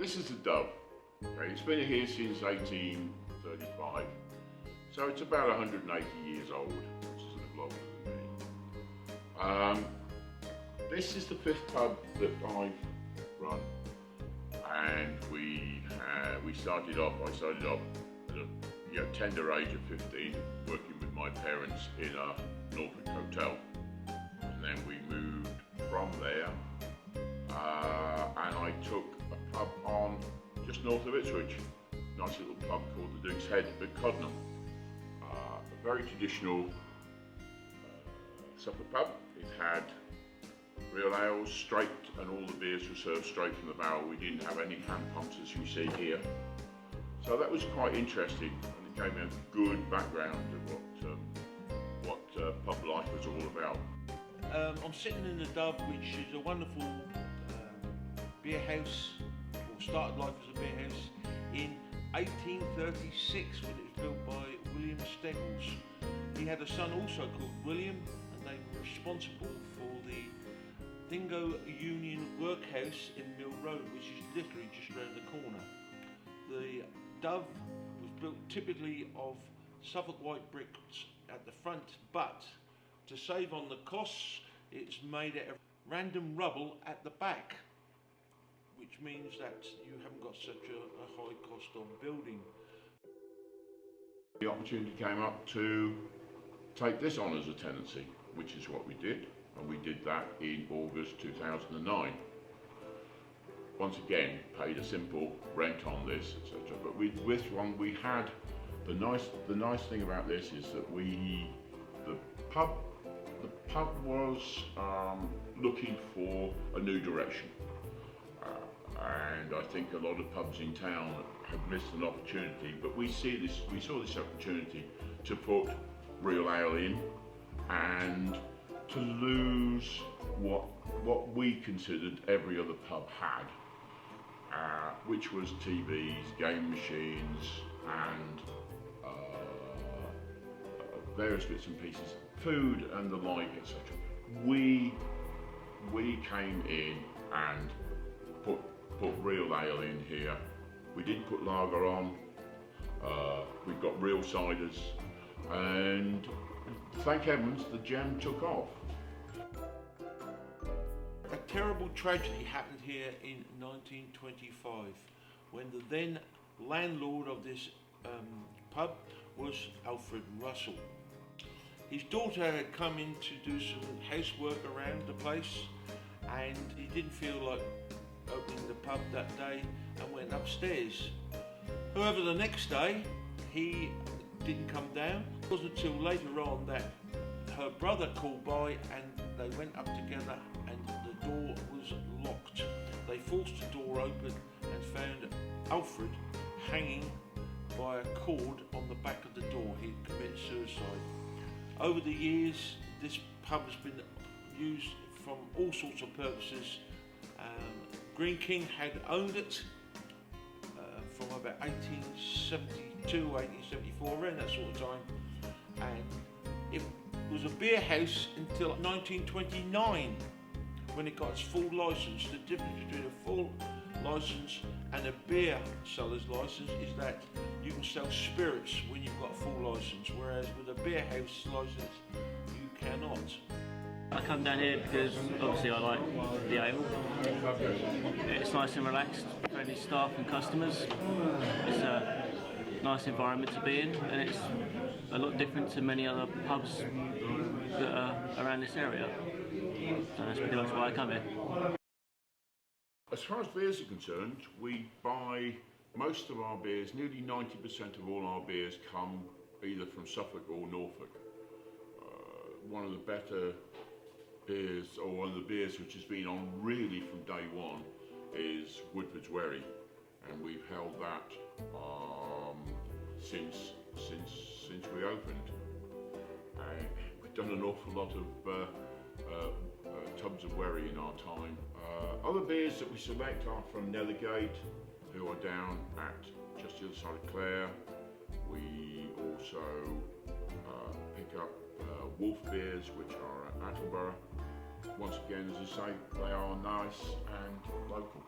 This is the Dove. Okay, it's been here since 1835, so it's about 180 years old, which is a little older than me. This is the fifth pub that I've run, and I started off at a tender age of 15, working with my parents in a Norfolk hotel, and then we moved from there, and I took a pub on just north of Ipswich, nice little pub called the Duke's Head at Codnham. A very traditional Suffolk pub. It had real ales, straight, and all the beers were served straight from the barrel. We didn't have any hand pumps as you see here. So that was quite interesting, and it gave me a good background of what pub life was all about. I'm sitting in the Dove, which is a wonderful beer house, or started life as a beer house in 1836 when it was built by William Steggles. He had a son also called William, and they were responsible for the Dingo Union Workhouse in Mill Road, which is literally just around the corner. The Dove was built typically of Suffolk white bricks at the front, but to save on the costs, it's made out of random rubble at the back, which means that you haven't got such a high cost on building. The opportunity came up to take this on as a tenancy, which is what we did, and we did that in August 2009. Once again, paid a simple rent on this, etc. But with this one, we had the nice thing about this is that the pub was looking for a new direction, and I think a lot of pubs in town have missed an opportunity. But we saw this opportunity to put real ale in and to lose what we considered every other pub had, which was TVs, game machines, and various bits and pieces, food and the like, etc. We came in and put real ale in here. We didn't put lager on. We've got real ciders, and thank heavens the gem took off. A terrible tragedy happened here in 1925 when the then landlord of this pub was Alfred Russell. His daughter had come in to do some housework around the place, and he didn't feel like opening the pub that day and went upstairs. However, the next day he didn't come down. It wasn't until later on that her brother called by and they went up together, and the door was locked. They forced the door open and found Alfred hanging by a cord on the back of the door. He had committed suicide. Over the years, this pub has been used from all sorts of purposes. Greene King had owned it from about 1872, 1874, around that sort of time, and it was a beer house until 1929 when it got its full licence. The difference between a full licence and a beer seller's licence is that you can sell spirits when you've got a full licence, whereas with a beer house licence you cannot. I come down here because obviously I like the ale. It's nice and relaxed, friendly staff and customers. It's a nice environment to be in, and it's a lot different to many other pubs that are around this area. So that's pretty much why I come here. As far as beers are concerned, we buy most of our beers, nearly 90% of all our beers come either from Suffolk or Norfolk. One of the better beers, or one of the beers which has been on really from day one, is Woodford's Wherry, and we've held that since we opened. We've done an awful lot of tubs of Wherry in our time. Other beers that we select are from Nethergate, who are down at just the other side of Clare. We also pick up Wolf beers, which are at Attleborough. Once again, as I say, they are nice and local.